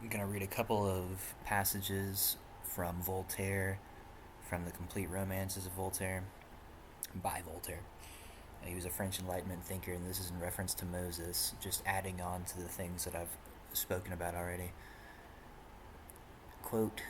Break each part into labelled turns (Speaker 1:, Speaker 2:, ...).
Speaker 1: I'm going to read a couple of passages from Voltaire, from the Complete Romances of Voltaire, by Voltaire. He was a French Enlightenment thinker, and this is in reference to Moses, just adding on to the things that I've spoken about already. Quote,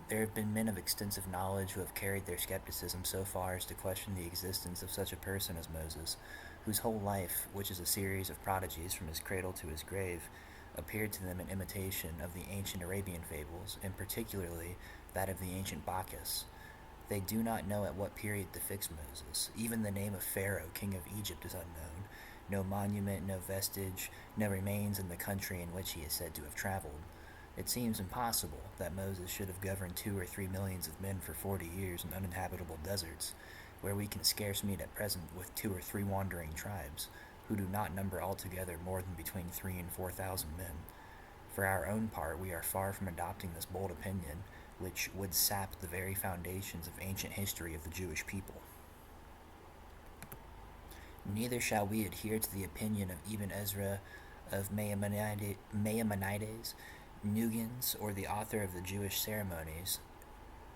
Speaker 1: "There have been men of extensive knowledge who have carried their skepticism so far as to question the existence of such a person as Moses, whose whole life, which is a series of prodigies from his cradle to his grave, appeared to them an imitation of the ancient Arabian fables, and particularly that of the ancient Bacchus. They do not know at what period to fix Moses. Even the name of Pharaoh, king of Egypt, is unknown. No monument, no vestige, no remains in the country in which he is said to have traveled. It seems impossible that Moses should have governed 2 or 3 millions of men for 40 years in uninhabitable deserts, where we can scarce meet at present with 2 or 3 wandering tribes, who do not number altogether more than between 3 and 4 thousand men. For our own part, we are far from adopting this bold opinion, which would sap the very foundations of ancient history of the Jewish people. Neither shall we adhere to the opinion of Ibn Ezra, of Maimonides, Nugans, or the author of the Jewish ceremonies,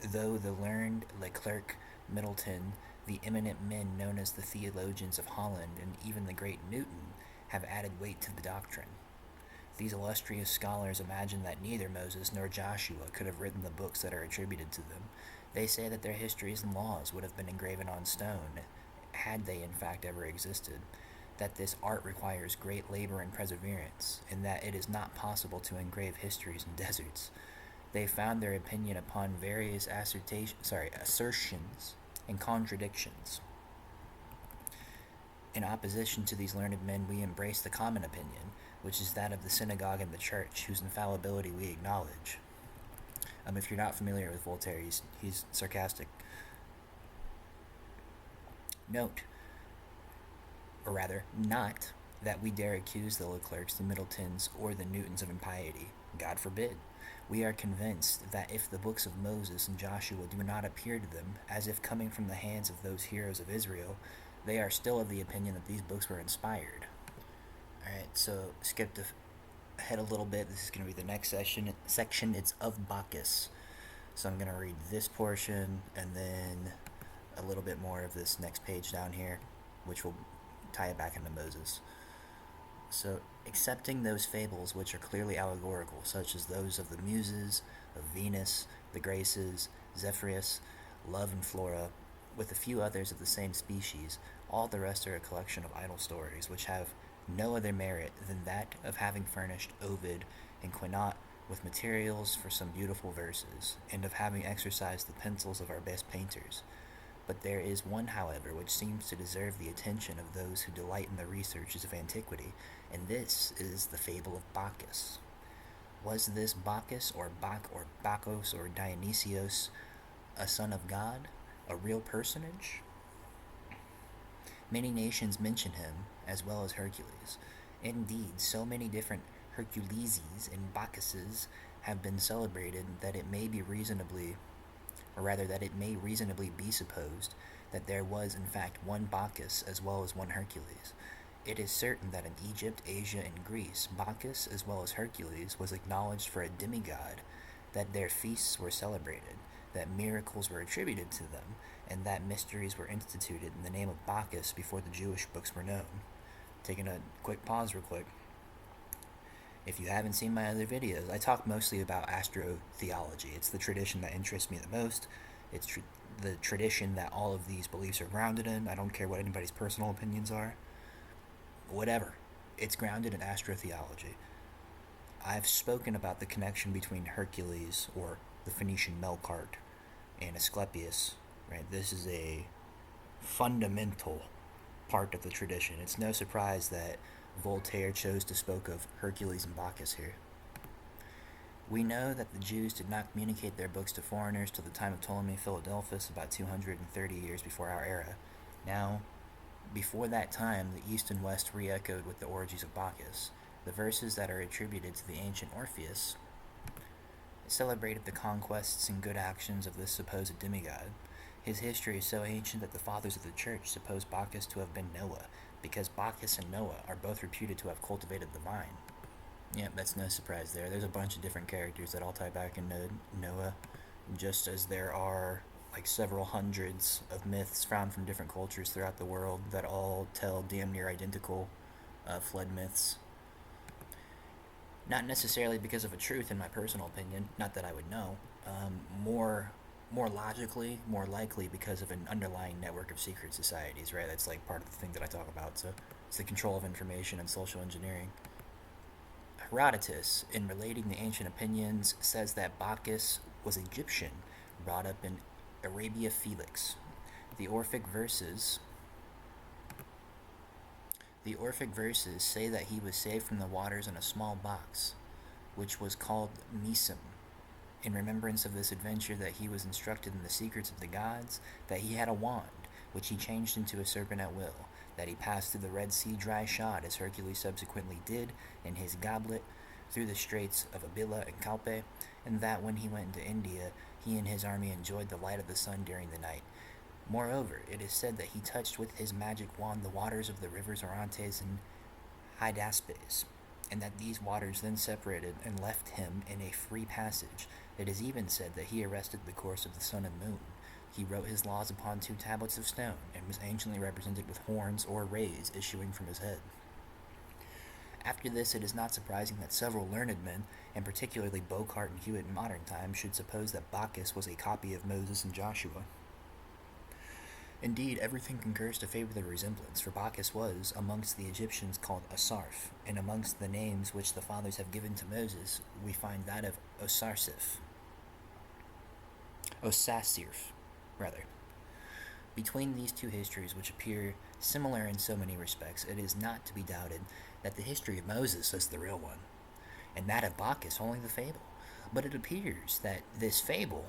Speaker 1: though the learned Leclerc, Middleton, the eminent men known as the theologians of Holland, and even the great Newton have added weight to the doctrine. These illustrious scholars imagine that neither Moses nor Joshua could have written the books that are attributed to them. They say that their histories and laws would have been engraven on stone, had they in fact ever existed, that this art requires great labor and perseverance, and that it is not possible to engrave histories in deserts. They found their opinion upon various assertions and contradictions. In opposition to these learned men, we embrace the common opinion, which is that of the synagogue and the church, whose infallibility we acknowledge." If you're not familiar with Voltaire, he's sarcastic. Note, or rather, not that we dare accuse the Leclercs, the Middletons, or the Newtons of impiety. God forbid. We are convinced that if the books of Moses and Joshua do not appear to them as if coming from the hands of those heroes of Israel, they are still of the opinion that these books were inspired. Alright, so skip ahead a little bit. This is going to be the next section. It's of Bacchus. So I'm going to read this portion and then a little bit more of this next page down here, which will tie it back into Moses. So, accepting those fables which are clearly allegorical, such as those of the Muses, of Venus, the Graces, Zephyrus, Love and Flora, with a few others of the same species, all the rest are a collection of idle stories, which have no other merit than that of having furnished Ovid and Quinault with materials for some beautiful verses, and of having exercised the pencils of our best painters. But there is one, however, which seems to deserve the attention of those who delight in the researches of antiquity, and this is the fable of Bacchus. Was this Bacchus, or Bacchus, or Dionysios, a son of God, a real personage? Many nations mention him, as well as Hercules. Indeed, so many different Herculeses and Bacchuses have been celebrated that it may reasonably be supposed that there was in fact one Bacchus as well as one Hercules. It is certain that in Egypt, Asia, and Greece, Bacchus as well as Hercules was acknowledged for a demigod, that their feasts were celebrated, that miracles were attributed to them, and that mysteries were instituted in the name of Bacchus before the Jewish books were known. Taking a quick pause real quick. If you haven't seen my other videos, I talk mostly about astrotheology. It's the tradition that interests me the most. It's the tradition that all of these beliefs are grounded in. I don't care what anybody's personal opinions are. Whatever. It's grounded in astrotheology. I've spoken about the connection between Hercules, or the Phoenician Melkart, and Asclepius. Right? This is a fundamental part of the tradition. It's no surprise that Voltaire chose to speak of Hercules and Bacchus here. We know that the Jews did not communicate their books to foreigners till the time of Ptolemy Philadelphus, about 230 years before our era. Now, before that time, the East and West re-echoed with the orgies of Bacchus. The verses that are attributed to the ancient Orpheus celebrated the conquests and good actions of this supposed demigod. His history is so ancient that the fathers of the church suppose Bacchus to have been Noah, because Bacchus and Noah are both reputed to have cultivated the vine. Yeah, that's no surprise there. There's a bunch of different characters that all tie back into Noah, just as there are like several hundreds of myths found from different cultures throughout the world that all tell damn near identical flood myths. Not necessarily because of a truth, in my personal opinion. Not that I would know. More, more logically, more likely because of an underlying network of secret societies. Right. That's like part of the thing that I talk about. So it's the control of information and social engineering. Herodotus, in relating the ancient opinions, says that Bacchus was Egyptian, brought up in Arabia Felix. The Orphic verses the Orphic verses say that he was saved from the waters in a small box, which was called Misim. In remembrance of this adventure, that he was instructed in the secrets of the gods, that he had a wand, which he changed into a serpent at will, that he passed through the Red Sea dry shod, as Hercules subsequently did in his goblet, through the straits of Abila and Calpe, and that when he went into India, he and his army enjoyed the light of the sun during the night. Moreover, it is said that he touched with his magic wand the waters of the rivers Orontes and Hydaspes, and that these waters then separated and left him in a free passage. It is even said that he arrested the course of the sun and moon. He wrote his laws upon 2 tablets of stone, and was anciently represented with horns or rays issuing from his head. After this, it is not surprising that several learned men, and particularly Bocart and Hewitt in modern times, should suppose that Bacchus was a copy of Moses and Joshua. Indeed, everything concurs to favor the resemblance, for Bacchus was, amongst the Egyptians, called Asarf, and amongst the names which the fathers have given to Moses, we find that of Osasirf, rather. Between these two histories, which appear similar in so many respects, it is not to be doubted that the history of Moses is the real one, and that of Bacchus only the fable. But it appears that this fable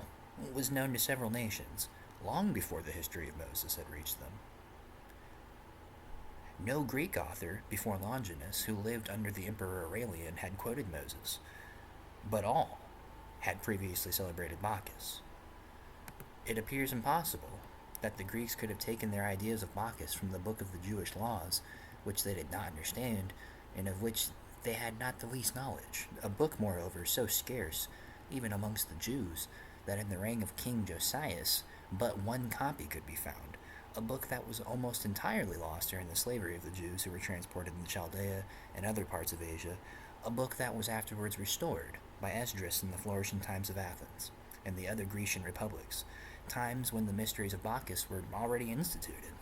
Speaker 1: was known to several nations long before the history of Moses had reached them. No Greek author before Longinus, who lived under the Emperor Aurelian, had quoted Moses, but all had previously celebrated Bacchus. It appears impossible that the Greeks could have taken their ideas of Bacchus from the book of the Jewish laws, which they did not understand, and of which they had not the least knowledge. A book, moreover, so scarce, even amongst the Jews, that in the reign of King Josias but one copy could be found. A book that was almost entirely lost during the slavery of the Jews who were transported into Chaldea and other parts of Asia. A book that was afterwards restored by Esdras in the flourishing times of Athens and the other Grecian republics, times when the mysteries of Bacchus were already instituted.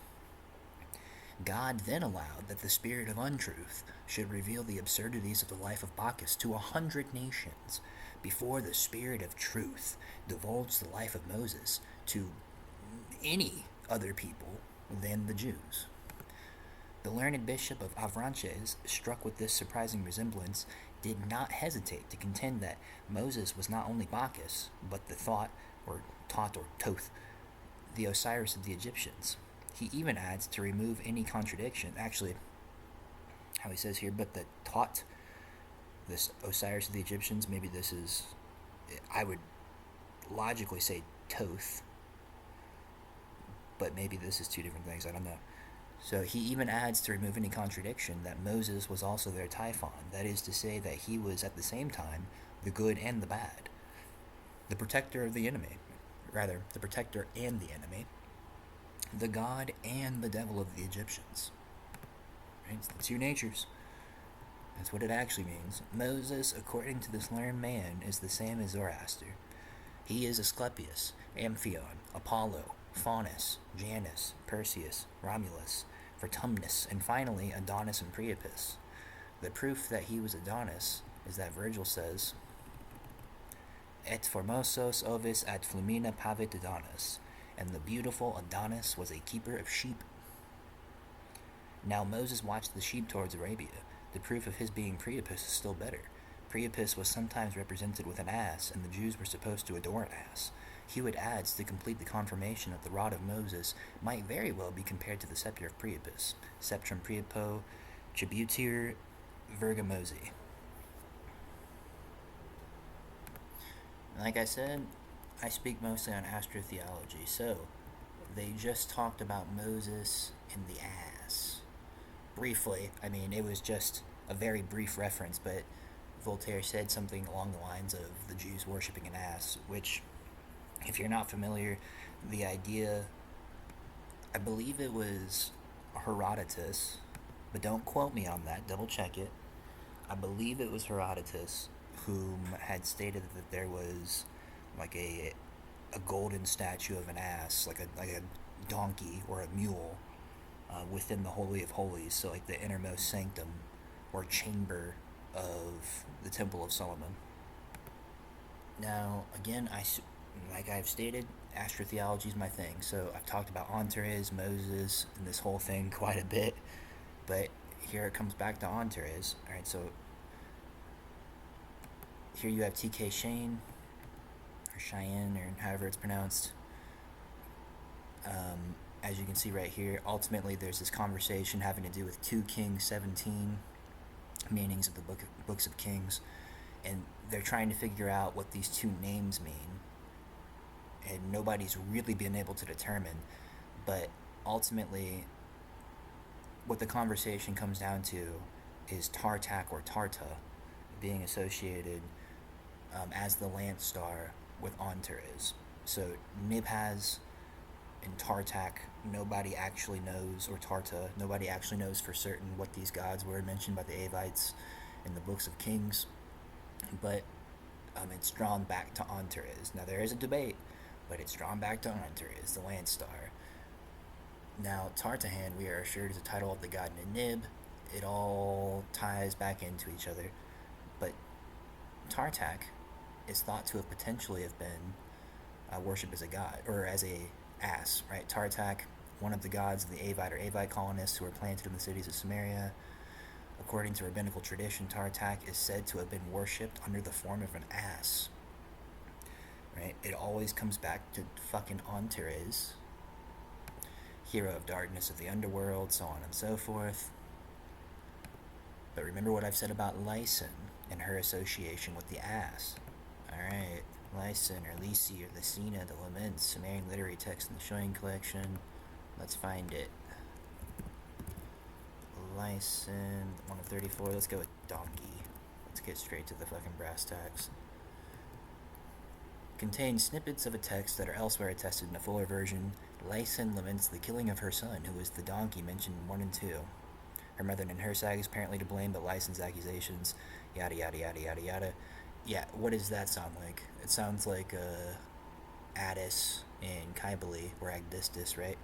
Speaker 1: God then allowed that the spirit of untruth should reveal the absurdities of the life of Bacchus to 100 nations, before the spirit of truth divulged the life of Moses to any other people than the Jews. The learned bishop of Avranches, struck with this surprising resemblance, did not hesitate to contend that Moses was not only Bacchus, but the thought, or Tot, or Toth, the Osiris of the Egyptians. He even adds, to remove any contradiction, actually, how he says here, but the Tot, this Osiris of the Egyptians, maybe this is, I would logically say Toth, but maybe this is two different things, I don't know. So he even adds, to remove any contradiction, that Moses was also their Typhon, that is to say that he was at the same time the good and the bad, the protector of the enemy, rather, the protector and the enemy, the god and the devil of the Egyptians. Right? It's the two natures. That's what it actually means. Moses, according to this learned man, is the same as Zoroaster. He is Asclepius, Amphion, Apollo, Faunus, Janus, Perseus, Romulus, Vertumnus, and finally Adonis and Priapus. The proof that he was Adonis is that Virgil says, Et formosos ovis ad flumina pavit Adonis, and the beautiful Adonis was a keeper of sheep. Now Moses watched the sheep towards Arabia. The proof of his being Priapus is still better. Priapus was sometimes represented with an ass, and the Jews were supposed to adore an ass. Hewitt adds, to complete the confirmation that the rod of Moses might very well be compared to the scepter of Priapus, Sceptrum Priapo, Tributir Virgamosi. Like I said, I speak mostly on astrotheology, so they just talked about Moses and the ass. Briefly, I mean, it was just a very brief reference, but Voltaire said something along the lines of the Jews worshipping an ass, which, if you're not familiar, the idea, I believe it was Herodotus, but don't quote me on that, double check it. I believe it was Herodotus whom had stated that there was like a golden statue of an ass, like a donkey or a mule, within the Holy of Holies, so like the innermost sanctum or chamber of the Temple of Solomon. Now, again, like I've stated, astrotheology is my thing, so I've talked about Antares, Moses, and this whole thing quite a bit, but here it comes back to Antares. Alright, so here you have T.K. Shane, or Cheyenne, or however it's pronounced. As you can see right here, ultimately there's this conversation having to do with 2 Kings 17, meanings of the books of Kings, and they're trying to figure out what these two names mean, and nobody's really been able to determine. But ultimately, what the conversation comes down to is Tartak or Tarta being associated as the Lance Star with Antares. So Nibhaz and Tartak, nobody actually knows, or Tarta, nobody actually knows for certain what these gods were mentioned by the Avites in the books of Kings, but it's drawn back to Antares. Now there is a debate, but it's drawn back to Antares, the Lance Star. Now Tartahan, we are assured, is a title of the god Ninib. It all ties back into each other, but Tartak is thought to have potentially have been worshipped as a god, or as a ass, right? Tartak, one of the gods of the Avite or Avite colonists who were planted in the cities of Samaria. According to rabbinical tradition, Tartak is said to have been worshipped under the form of an ass. Right? It always comes back to fucking Antares, hero of darkness of the underworld, so on and so forth. But remember what I've said about Lysin and her association with the ass. Alright, Lysin or Lysi or Lysina, the Laments, Sumerian literary text in the Shoin collection. Let's find it. Lysin, 1 of 34. Let's go with donkey. Let's get straight to the fucking brass tacks. Contains snippets of a text that are elsewhere attested in a fuller version. Lysin laments the killing of her son, who was the donkey mentioned in 1 and 2. Her mother Ninhursag is apparently to blame, but Lysin's accusations, yada yada yada yada yada. Yeah, what does that sound like? It sounds like Addis and Kybele, or Agdistis, right?